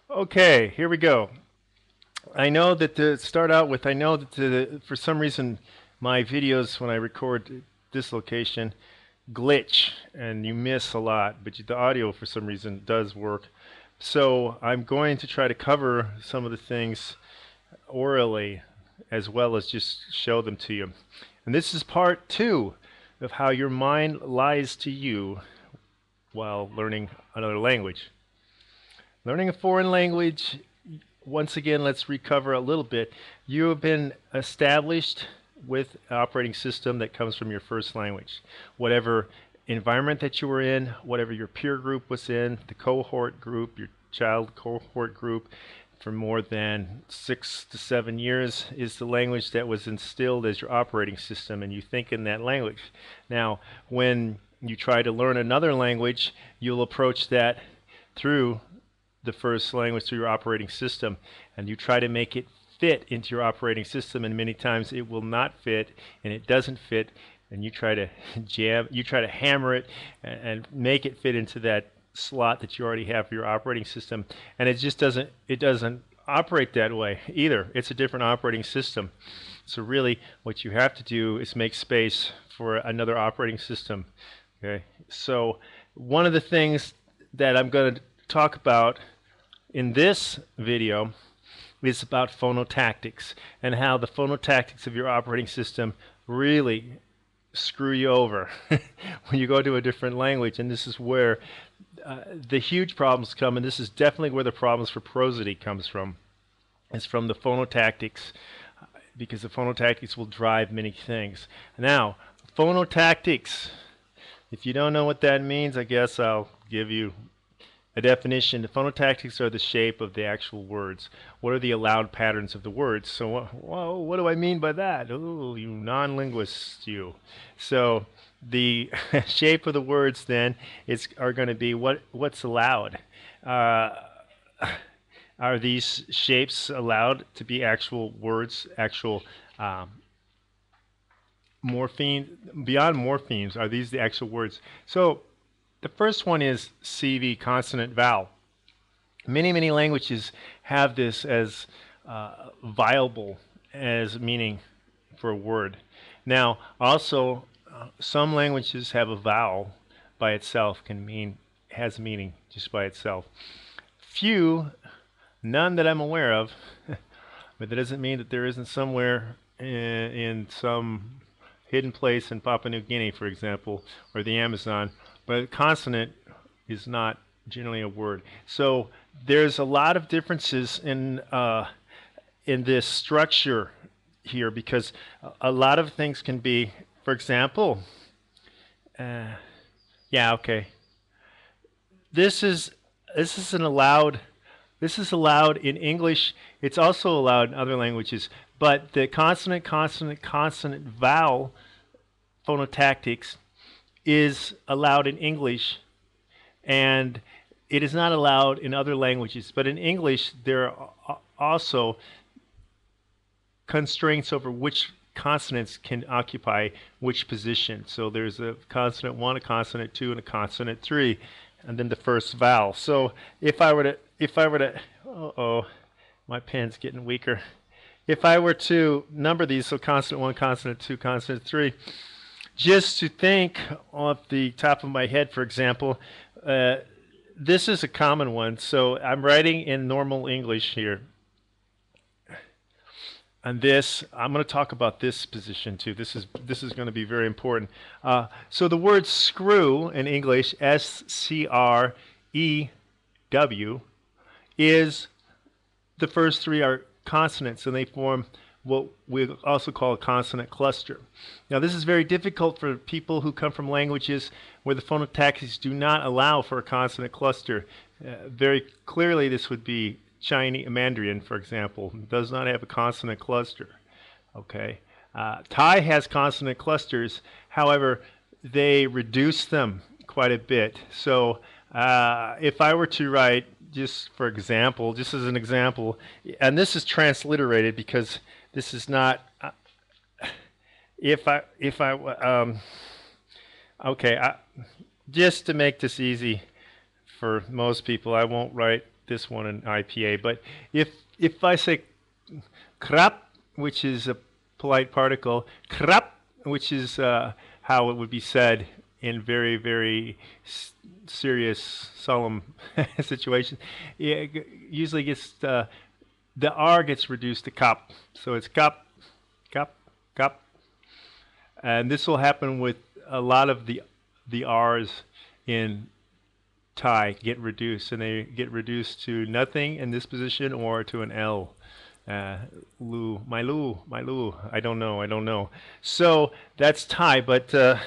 Okay, here we go. I know that to start out with, I know that for some reason my videos when I record this location glitch and you miss a lot, but the audio for some reason does work. So I'm going to try to cover some of the things orally as well as just show them to you. And this is part two of how your mind lies to you while learning another language. Learning a foreign language, once again, let's recover a little bit. You have been established with an operating system that comes from your first language. Whatever environment that you were in, whatever your peer group was in, the cohort group, your child cohort group, for more than 6 to 7 years is the language that was instilled as your operating system, and you think in that language. Now, when you try to learn another language, you'll approach that through the first language, through your operating system, and you try to make it fit into your operating system, and many times it will not fit, and it doesn't fit, and you try to hammer it and make it fit into that slot that you already have for your operating system, and it doesn't operate that way either. It's a different operating system. So really what you have to do is make space for another operating system. Okay, so one of the things that I'm going to talk about in this video is about phonotactics and how the phonotactics of your operating system really screw you over when you go to a different language. And this is where the huge problems come, and this is definitely where the problems for prosody comes from. It's from the phonotactics, because the phonotactics will drive many things. Now, phonotactics, if you don't know what that means, I guess I'll give you a definition. The phonotactics are the shape of the actual words. What are the allowed patterns of the words? So what do I mean by that? Oh, you non-linguists, you. So the shape of the words then are going to be what's allowed. Are these shapes allowed to be actual words, actual morphemes? Beyond morphemes, are these the actual words? So the first one is CV, consonant vowel. Many languages have this as viable as meaning for a word. Now, also, some languages have a vowel by itself, has meaning just by itself. Few, none that I'm aware of, but that doesn't mean that there isn't somewhere in some hidden place in Papua New Guinea, for example, or the Amazon, but consonant is not generally a word. So there's a lot of differences in this structure here, because a lot of things can be, for example, yeah, okay. This is allowed in English. It's also allowed in other languages, but the consonant vowel phonotactics is allowed in English, and it is not allowed in other languages. But in English, there are also constraints over which consonants can occupy which position. So there's a consonant 1, a consonant 2, and a consonant 3, and then the first vowel. So if I were to, uh-oh, my pen's getting weaker. If I were to number these, so consonant 1, consonant 2, consonant 3, just to think off the top of my head, for example, this is a common one. So I'm writing in normal English here. And this, I'm going to talk about this position too. This is going to be very important. So the word screw in English, S-C-R-E-W, is, the first three are consonants, and they form what we also call a consonant cluster. Now, this is very difficult for people who come from languages where the phonotactics do not allow for a consonant cluster. Very clearly, this would be Chinese Mandarin, for example, does not have a consonant cluster. Okay, Thai has consonant clusters. However, they reduce them quite a bit. So, if I were to write, just for example, just as an example, and this is transliterated because this is not. Okay, just to make this easy for most people, I won't write this one in IPA. But if I say krap, which is a polite particle, krap, which is how it would be said in very, very serious, solemn situations, it usually gets the R gets reduced to kap. So it's kap, kap, kap. And this will happen with a lot of the R's in Thai get reduced, and they get reduced to nothing in this position or to an L. Lu, my Lu, my Lu. I don't know. So that's Thai, but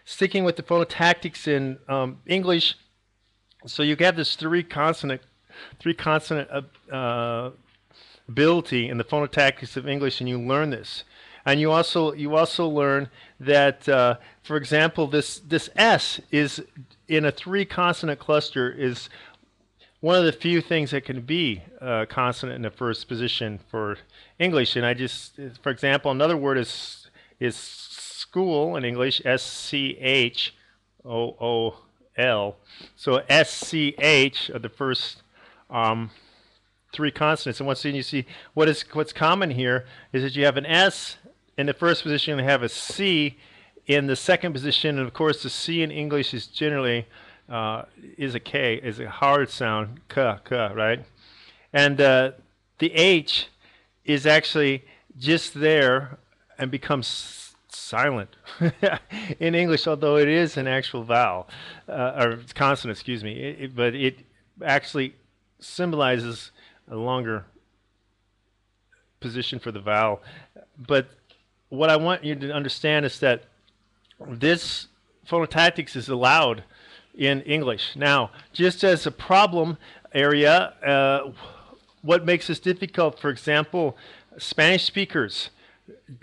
sticking with the phonotactics in English, so you have this three consonant ability in the phonotactics of English, and you learn this. And you also learn that, for example, this S is in a three consonant cluster is one of the few things that can be consonant in the first position for English. And I just, for example, another word is school in English, SCHOOL. So SCH are the first three consonants. And once again, you see what's common here is that you have an S in the first position and have a C in the second position. And of course, the C in English is generally is a K, is a hard sound, k, right? And the H is actually just there and becomes silent in English, although it is an actual vowel, or consonant, excuse me. But it actually symbolizes a longer position for the vowel. But what I want you to understand is that this phonotactics is allowed in English. Now, just as a problem area, what makes this difficult, for example, Spanish speakers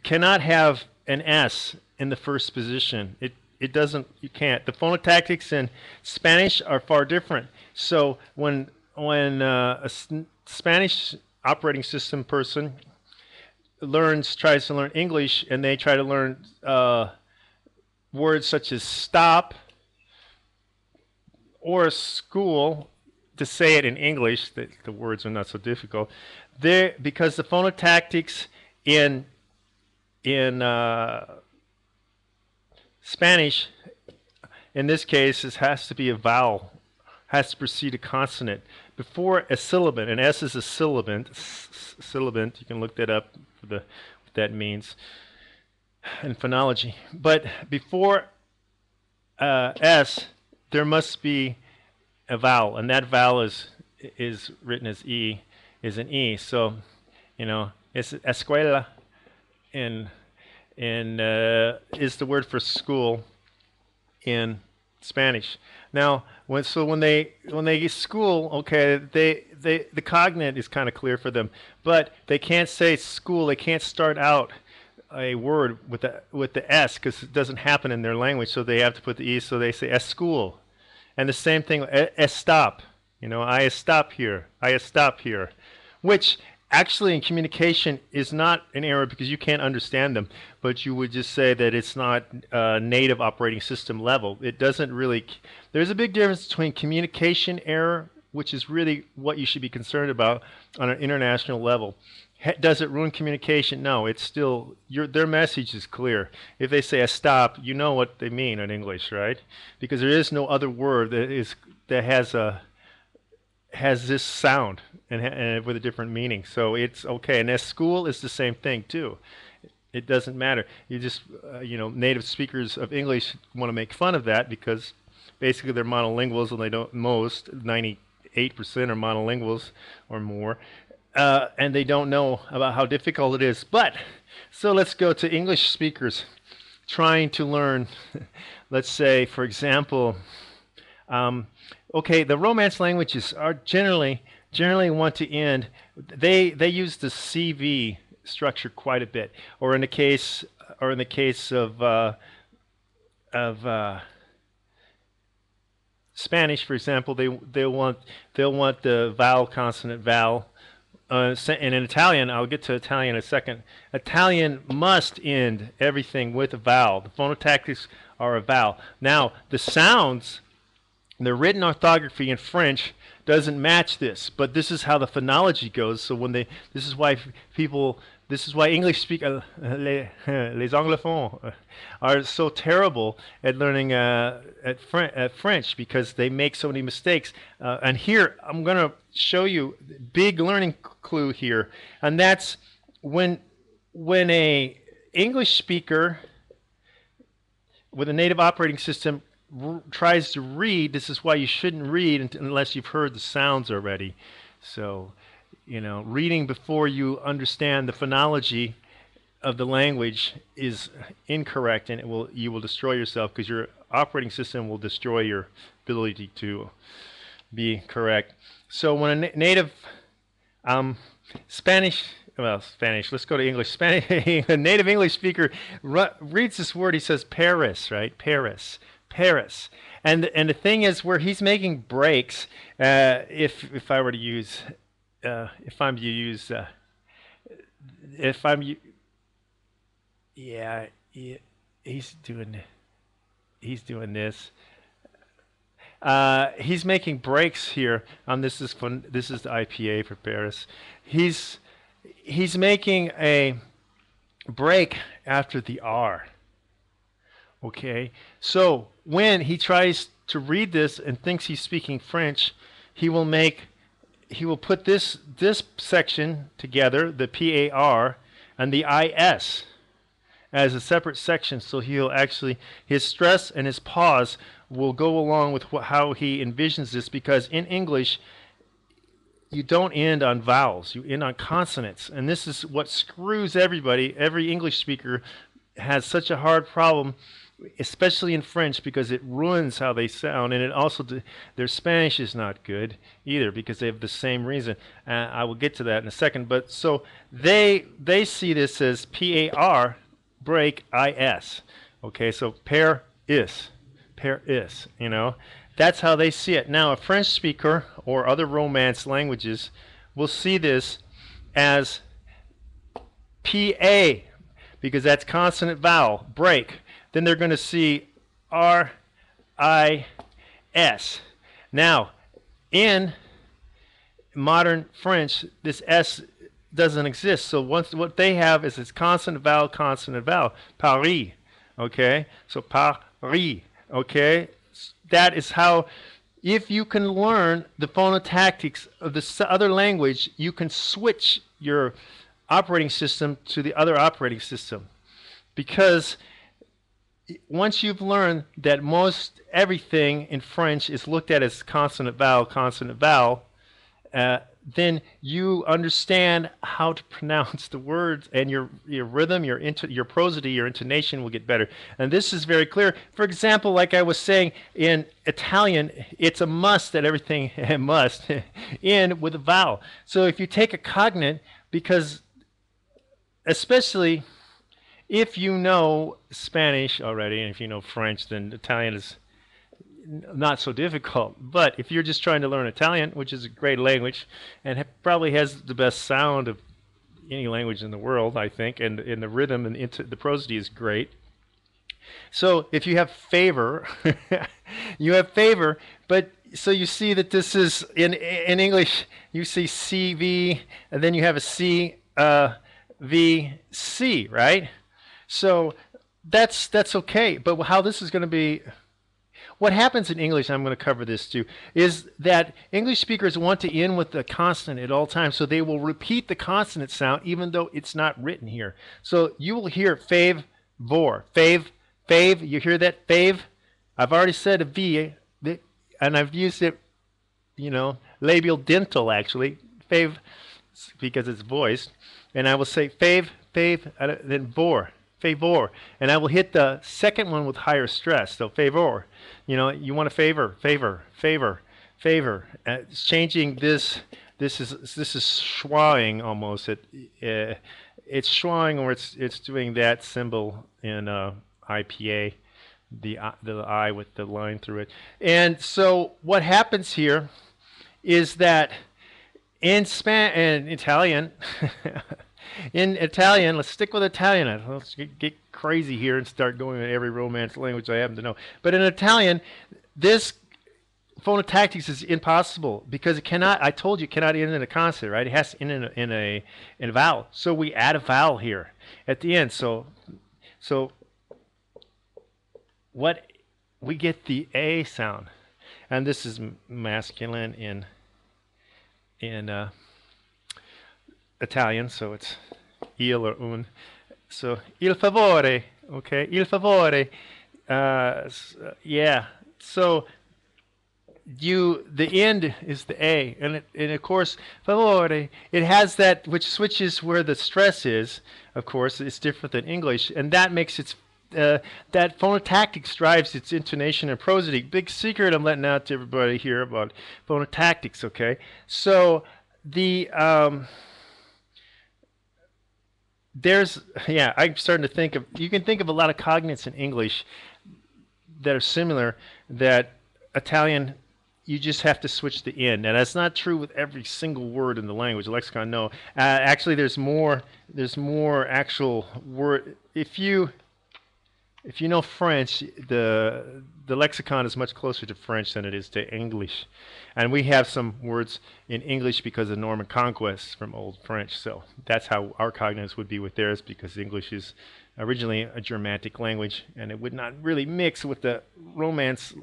cannot have an S in the first position. It doesn't, you can't. The phonotactics in Spanish are far different. So when a Spanish operating system person tries to learn English, and they try to learn words such as stop or school to say it in English, the words are not so difficult. Because the phonotactics in Spanish, in this case, it has to be a vowel, has to precede a consonant before a sibilant. And S is a sibilant. Sibilant. You can look that up for what that means in phonology. But before S, there must be a vowel, and that vowel is written as E, is an E. So, it's escuela, and is the word for school in Spanish. Now, when they get school, okay, the cognate is kind of clear for them, but they can't say school. They can't start out a word with the S because it doesn't happen in their language. So they have to put the E. So they say es school, and the same thing, es stop. I stop here. I stop here, which actually in communication is not an error because you can't understand them, but you would just say that it's not native operating system level. It doesn't really, there's a big difference between communication error, which is really what you should be concerned about on an international level. Does it ruin communication? No, it's still, their message is clear. If they say a stop, you know what they mean in English, right? Because there is no other word that has this sound and with a different meaning. So it's okay. And as school is the same thing too. It doesn't matter. You just, native speakers of English want to make fun of that because basically they're monolinguals, and they don't, 98% are monolinguals or more. And they don't know about how difficult it is. But, so let's go to English speakers trying to learn, let's say, for example, okay, the Romance languages are generally want to end. They use the CV structure quite a bit, or in the case of Spanish, for example, they'll want the vowel, consonant, vowel. And in Italian, I'll get to Italian in a second. Italian must end everything with a vowel. The phonotactics are a vowel. Now, the sounds, the written orthography in French doesn't match this, but this is how the phonology goes. So when they, this is why people, this is why English les anglophones are so terrible at learning at French, because they make so many mistakes. And here I'm going to show you big learning clue here, and that's when a English speaker with a native operating system tries to read. This is why you shouldn't read unless you've heard the sounds already. So, you know, reading before you understand the phonology of the language is incorrect, and you will destroy yourself, because your operating system will destroy your ability to be correct. So when a native Spanish, let's go to English. A native English speaker reads this word, he says Paris, right? Paris. Paris. And the thing is, where he's making breaks, if I were to use, if I'm he's doing this. He's making breaks here on this is the IPA for Paris. He's making a break after the R. Okay, so when he tries to read this and thinks he's speaking French, he will put this section together, the PAR, and the IS as a separate section. So he'll actually, his stress and his pause will go along with how he envisions this, because in English you don't end on vowels, you end on consonants, and this is what screws everybody. Every English speaker has such a hard problem, especially in French, because it ruins how they sound, and it also their Spanish is not good either, because they have the same reason. I will get to that in a second. But so they see this as PAR break IS. Okay, so pair is, you know, that's how they see it. Now a French speaker or other Romance languages will see this as PA, because that's consonant vowel break. Then they're going to see RIS. Now, in modern French, this S doesn't exist. So what they have is it's consonant vowel, Paris. Okay, so Paris. Okay, that is how. If you can learn the phonotactics of the other language, you can switch your operating system to the other operating system, because once you've learned that most everything in French is looked at as consonant vowel, then you understand how to pronounce the words, and your rhythm, your prosody, your intonation will get better. And this is very clear. For example, like I was saying, in Italian, it's a must that everything must end with a vowel. So if you take a cognate, because especially if you know Spanish already, and if you know French, then Italian is not so difficult. But if you're just trying to learn Italian, which is a great language and probably has the best sound of any language in the world, I think, and in the rhythm and the prosody is great. So if you have favor, you have favor, but so you see that this is in English, you see CV, and then you have a C, V, C, right? So that's okay. But how this is going to be, what happens in English, I'm going to cover this too, is that English speakers want to end with the consonant at all times, so they will repeat the consonant sound even though it's not written here. So you will hear fave, vor, fave, you hear that fave? I've already said a V, and I've used it, you know, labial dental actually, fave, because it's voiced, and I will say fave, then vor, favor, and I will hit the second one with higher stress. So favor, you know, you want to favor. It's changing this. This is schwang almost. It's schwang, or it's doing that symbol in IPA, the I with the line through it. And so what happens here is that in Italian. In Italian, let's stick with Italian. Let's get crazy here and start going with every Romance language I happen to know. But in Italian, this phonotactics is impossible because it cannot. I told you it cannot end in a consonant, right? It has to end in a vowel. So we add a vowel here at the end. So what we get the a sound, and this is masculine in Italian, so it's il or un. So il favore, okay, il favore. Yeah. So the end is the a, and of course favore. It has that which switches where the stress is. Of course, it's different than English, and that makes its that phonotactics drives its intonation and prosody. Big secret I'm letting out to everybody here about phonotactics. Okay, so the there's yeah, I'm starting to think of, you can think of a lot of cognates in English that are similar, that Italian you just have to switch the end, and that's not true with every single word in the language. The lexicon, no. Actually, there's more actual word. If you know French, the lexicon is much closer to French than it is to English, and we have some words in English because of Norman conquest from Old French. So that's how our cognates would be with theirs, because English is originally a Germanic language, and it would not really mix with the Romance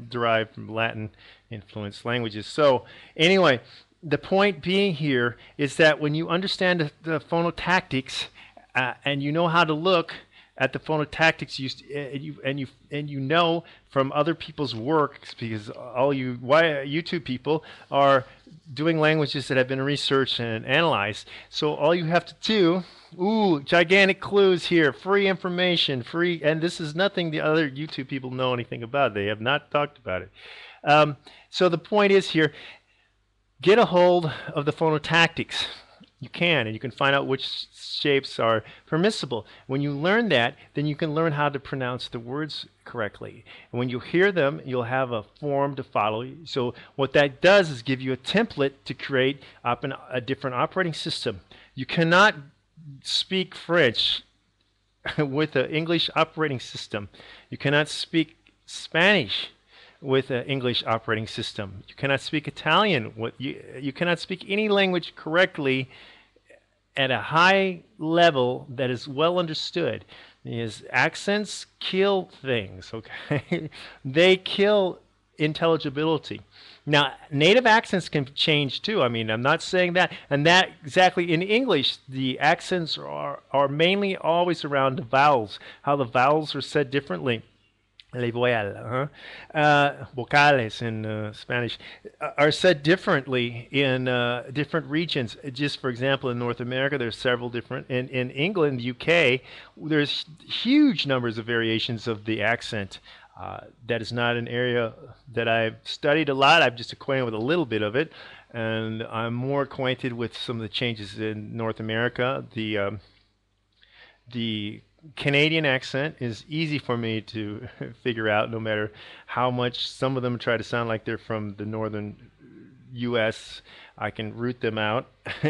derived from Latin influenced languages. So anyway, the point being here is that when you understand the phonotactics and you know how to look at the phonotactics you know from other people's work, because all you YouTube people are doing languages that have been researched and analyzed. So all you have to do, gigantic clues here, free information, free, and this is nothing the other YouTube people know anything about. They have not talked about it. So the point is here, get a hold of the phonotactics. You can, and you can find out which shapes are permissible. When you learn that, then you can learn how to pronounce the words correctly. And when you hear them, you'll have a form to follow. So what that does is give you a template to create a different operating system. You cannot speak French with an English operating system. You cannot speak Spanish with an English operating system. You cannot speak Italian. You cannot speak any language correctly at a high level that is well understood. Because accents kill things, okay? They kill intelligibility. Now, native accents can change too. I mean, I'm not saying that. And that exactly, in English, the accents are mainly always around the vowels, how the vowels are said differently. Les voiles, vocales in Spanish, are said differently in different regions. Just for example, in North America, there's several different. In England, UK, there's huge numbers of variations of the accent. That is not an area that I've studied a lot. I'm just acquainted with a little bit of it, and I'm more acquainted with some of the changes in North America. The Canadian accent is easy for me to figure out, no matter how much some of them try to sound like they're from the northern U.S. I can root them out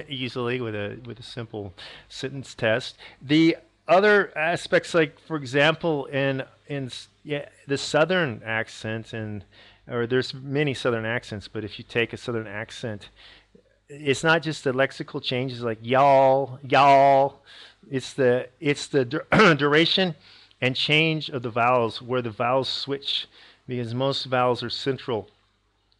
easily with a simple sentence test. The other aspects, like for example, in the southern accent, or there's many southern accents, but if you take a southern accent, it's not just the lexical changes like y'all. It's the duration and change of the vowels, where the vowels switch, because most vowels are central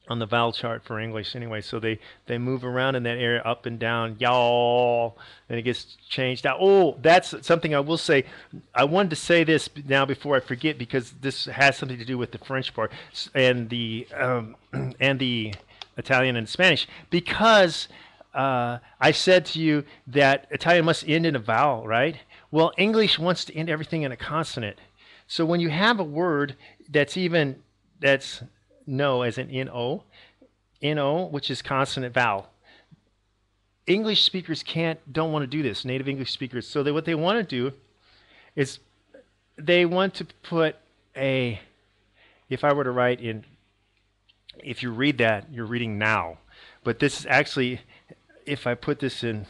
on the vowel chart for English anyway. So they move around in that area, up and down, y'all, and it gets changed out. Oh, that's something I will say. I wanted to say this now before I forget, because this has something to do with the French part and the Italian and Spanish, because I said to you that Italian must end in a vowel, right? Well, English wants to end everything in a consonant. So when you have a word that's no, as in no, which is consonant vowel, English speakers don't want to do this, native English speakers. So what they want to do is they want to put if I were to write in, if you read that, you're reading now. But this is actually, if I put this in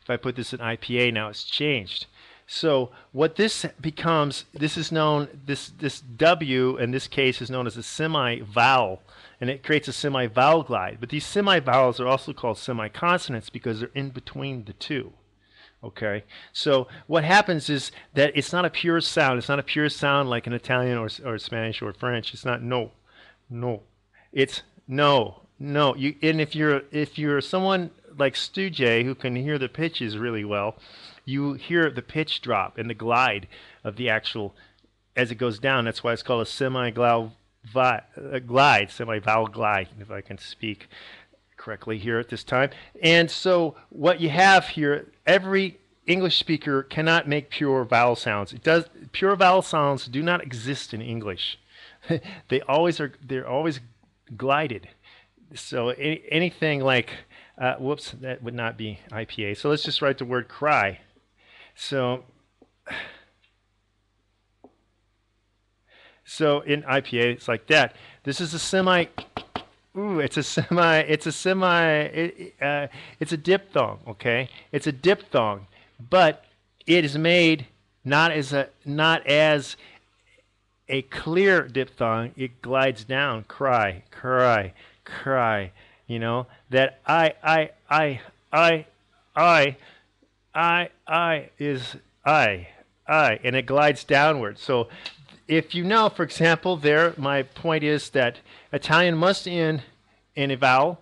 IPA now, it's changed. So what this becomes, this is known, this W in this case is known as a semi-vowel, and it creates a semi-vowel glide. But these semi-vowels are also called semi-consonants because they're in between the two. Okay, so what happens is that it's not a pure sound. It's not a pure sound like in Italian or Spanish or French. It's not no, no. It's no, no. And if you're someone like Stu J who can hear the pitches really well, you hear the pitch drop and the glide of the actual as it goes down. That's why it's called a semi-glide, semi-vowel glide, if I can speak correctly here at this time. And so what you have here, every English speaker cannot make pure vowel sounds. Pure vowel sounds do not exist in English. They're always glided. So anything like whoops, that would not be IPA. So let's just write the word cry. So in IPA it's like that. This is a semi. Ooh, it's a diphthong, okay? It's a diphthong, but it is made not as a clear diphthong. It glides down, cry, cry, cry. You know that I is I, and it glides downward. So if you know, for example, there, my point is that Italian must end in a vowel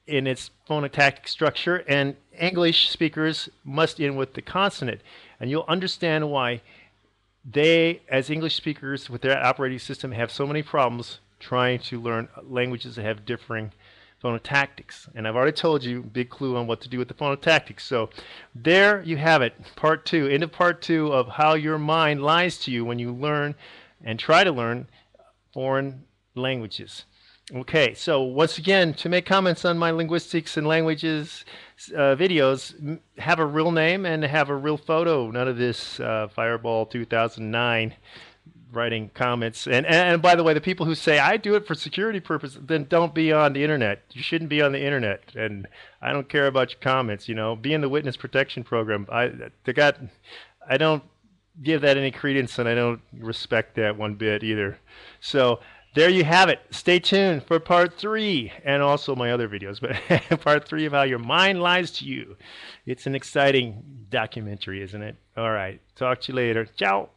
in its phonotactic structure, and English speakers must end with the consonant. And you'll understand why they, as English speakers with their operating system, have so many problems trying to learn languages that have differing phonotactics. And I've already told you, big clue on what to do with the phonotactics. So there you have it, part two, end of part two of how your mind lies to you when you learn and try to learn foreign languages. Okay, so once again, to make comments on my linguistics and languages videos, have a real name and have a real photo. None of this Fireball 2009 writing comments. And by the way, the people who say I do it for security purposes, then don't be on the internet. You shouldn't be on the internet. And I don't care about your comments. You know, be in the witness protection program. I don't give that any credence, and I don't respect that one bit either. So there you have it. Stay tuned for part 3 and also my other videos, but part 3 of how your mind lies to you. It's an exciting documentary, isn't it? All right. Talk to you later. Ciao.